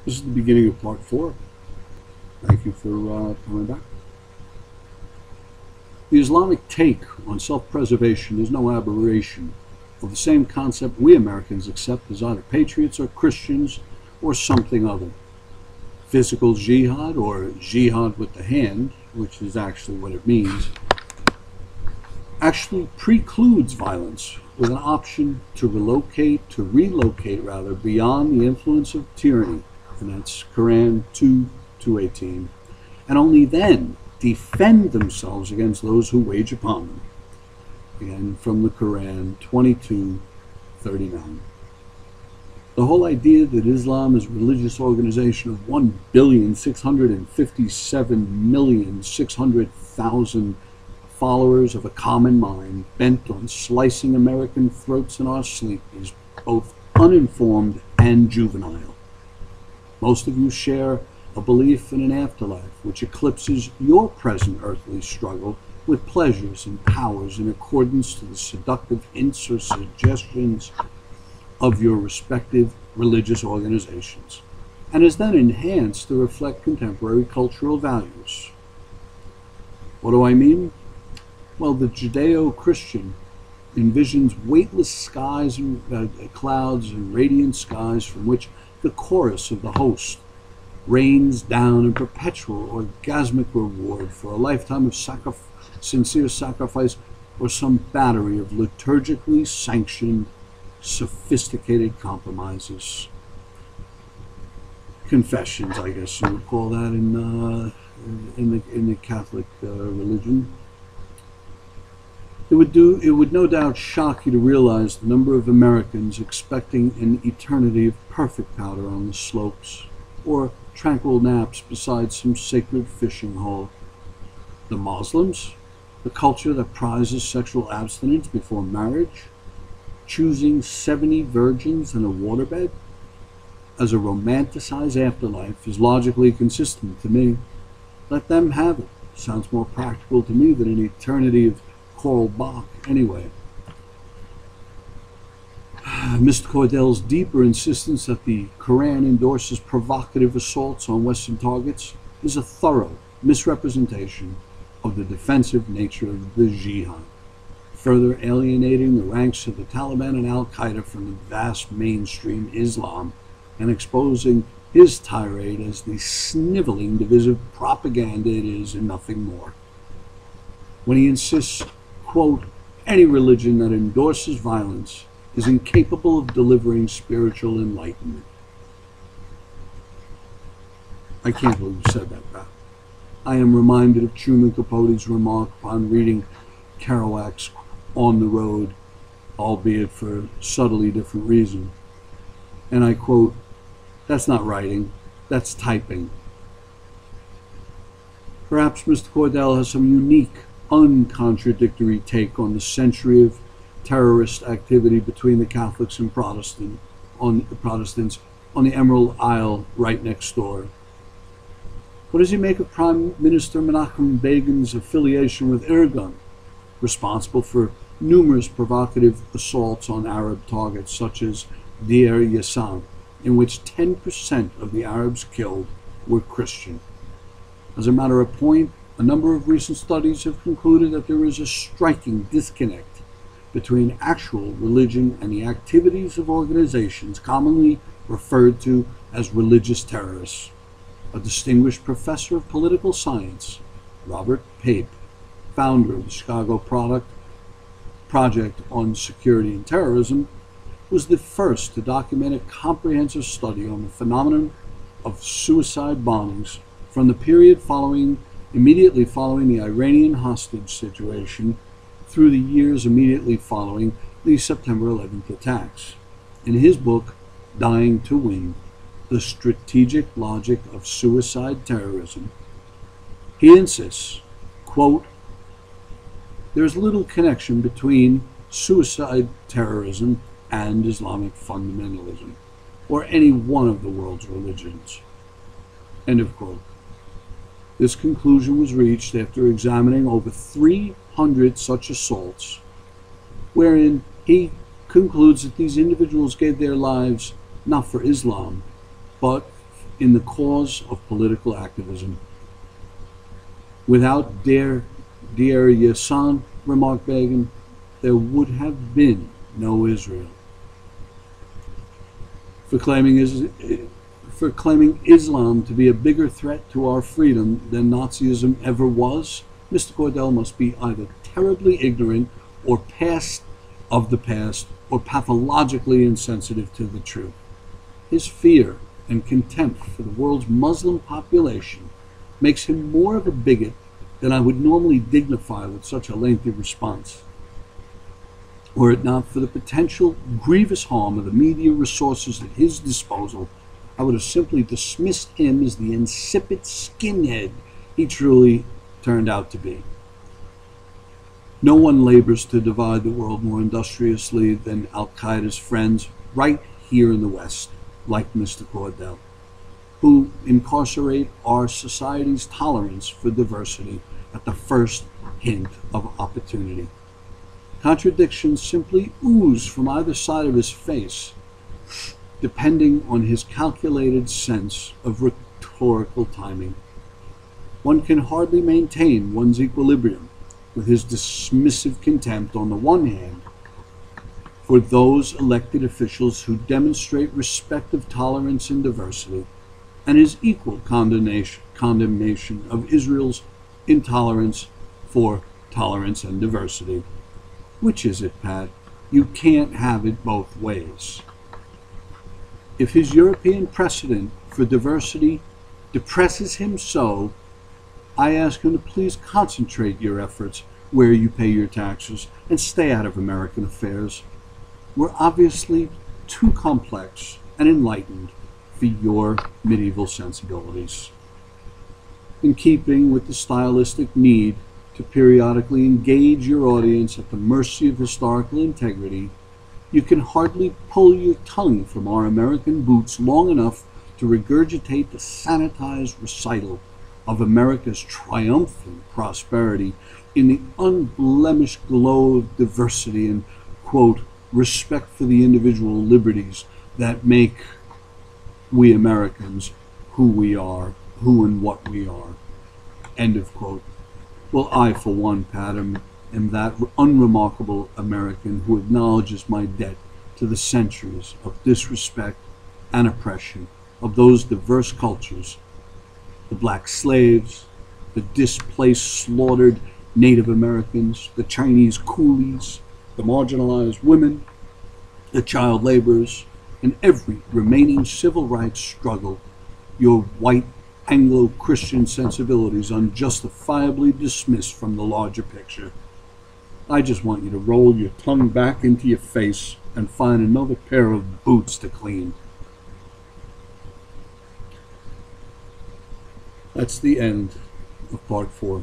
This is the beginning of part 4. Thank you for coming back. The Islamic take on self-preservation is no aberration of the same concept we Americans accept as either patriots or Christians or something other. Physical jihad, or jihad with the hand, which is actually what it means, actually precludes violence with an option to relocate beyond the influence of tyranny, and that's Quran 2:18, and only then defend themselves against those who wage upon them. Again, from the Quran 22:39. The whole idea that Islam is a religious organization of 1,657,600,000 followers of a common mind bent on slicing American throats in our sleep is both uninformed and juvenile. Most of you share a belief in an afterlife which eclipses your present earthly struggle with pleasures and powers in accordance to the seductive hints or suggestions of your respective religious organizations, and is then enhanced to reflect contemporary cultural values. What do I mean? Well, the Judeo-Christian envisions weightless skies and clouds and radiant skies from which the chorus of the host rains down a perpetual orgasmic reward for a lifetime of sincere sacrifice or some battery of liturgically sanctioned sophisticated compromises. Confessions, I guess you would call that in the Catholic religion. It would no doubt shock you to realize the number of Americans expecting an eternity of perfect powder on the slopes, or tranquil naps beside some sacred fishing hole. The Muslims, the culture that prizes sexual abstinence before marriage, choosing 70 virgins in a waterbed as a romanticized afterlife is logically consistent to me. Let them have it. Sounds more practical to me than an eternity of coral Bach anyway. Mr. Cordell's deeper insistence that the Quran endorses provocative assaults on Western targets is a thorough misrepresentation of the defensive nature of the jihad, further alienating the ranks of the Taliban and Al-Qaeda from the vast mainstream Islam and exposing his tirade as the sniveling, divisive propaganda it is and nothing more. When he insists, quote, any religion that endorses violence is incapable of delivering spiritual enlightenment. I can't believe you said that, Pat. I am reminded of Truman Capote's remark upon reading Kerouac's On the Road, albeit for a subtly different reason. And I quote, that's not writing, that's typing. Perhaps Mr. Cordell has some unique, uncontradictory take on the century of terrorist activity between the Catholics and Protestants on the Emerald Isle right next door. What does he make of Prime Minister Menachem Begin's affiliation with Irgun, responsible for numerous provocative assaults on Arab targets such as Deir Yassin, in which 10% of the Arabs killed were Christian? As a matter of point, a number of recent studies have concluded that there is a striking disconnect between actual religion and the activities of organizations commonly referred to as religious terrorists. A distinguished professor of political science, Robert Pape, founder of the Chicago Project on Security and Terrorism, was the first to document a comprehensive study on the phenomenon of suicide bombings from the period immediately following the Iranian hostage situation through the years immediately following the September 11th attacks. In his book, Dying to Win, The Strategic Logic of Suicide Terrorism, he insists, quote, there's little connection between suicide terrorism and Islamic fundamentalism, or any one of the world's religions. End of quote. This conclusion was reached after examining over 300 such assaults, wherein he concludes that these individuals gave their lives not for Islam, but in the cause of political activism. Without Deir Yassin, remarked Begin, there would have been no Israel. For claiming Islam to be a bigger threat to our freedom than Nazism ever was, Mr. Condell must be either terribly ignorant or past of the past, or pathologically insensitive to the truth. His fear and contempt for the world's Muslim population makes him more of a bigot than I would normally dignify with such a lengthy response. Were it not for the potential grievous harm of the media resources at his disposal, I would have simply dismissed him as the insipid skinhead he truly turned out to be. No one labors to divide the world more industriously than Al-Qaeda's friends right here in the West, like Mr. Condell, who incarcerate our society's tolerance for diversity at the first hint of opportunity. Contradictions simply ooze from either side of his face, depending on his calculated sense of rhetorical timing. One can hardly maintain one's equilibrium with his dismissive contempt on the one hand for those elected officials who demonstrate respect of tolerance and diversity, and his equal condemnation of Israel's intolerance for tolerance and diversity. Which is it, Pat? You can't have it both ways. If his European precedent for diversity depresses him so, I ask him to please concentrate your efforts where you pay your taxes and stay out of American affairs. We're obviously too complex and enlightened for your medieval sensibilities. In keeping with the stylistic need to periodically engage your audience at the mercy of historical integrity, you can hardly pull your tongue from our American boots long enough to regurgitate the sanitized recital of America's triumphant prosperity in the unblemished glow of diversity and, quote, respect for the individual liberties that make we Americans who we are, who and what we are, end of quote. Well, I, for one, Pat, am that unremarkable American who acknowledges my debt to the centuries of disrespect and oppression of those diverse cultures, the black slaves, the displaced, slaughtered Native Americans, the Chinese coolies, the marginalized women, the child laborers, and every remaining civil rights struggle your white Anglo-Christian sensibilities unjustifiably dismiss from the larger picture. I just want you to roll your tongue back into your face and find another pair of boots to clean. That's the end of part 4.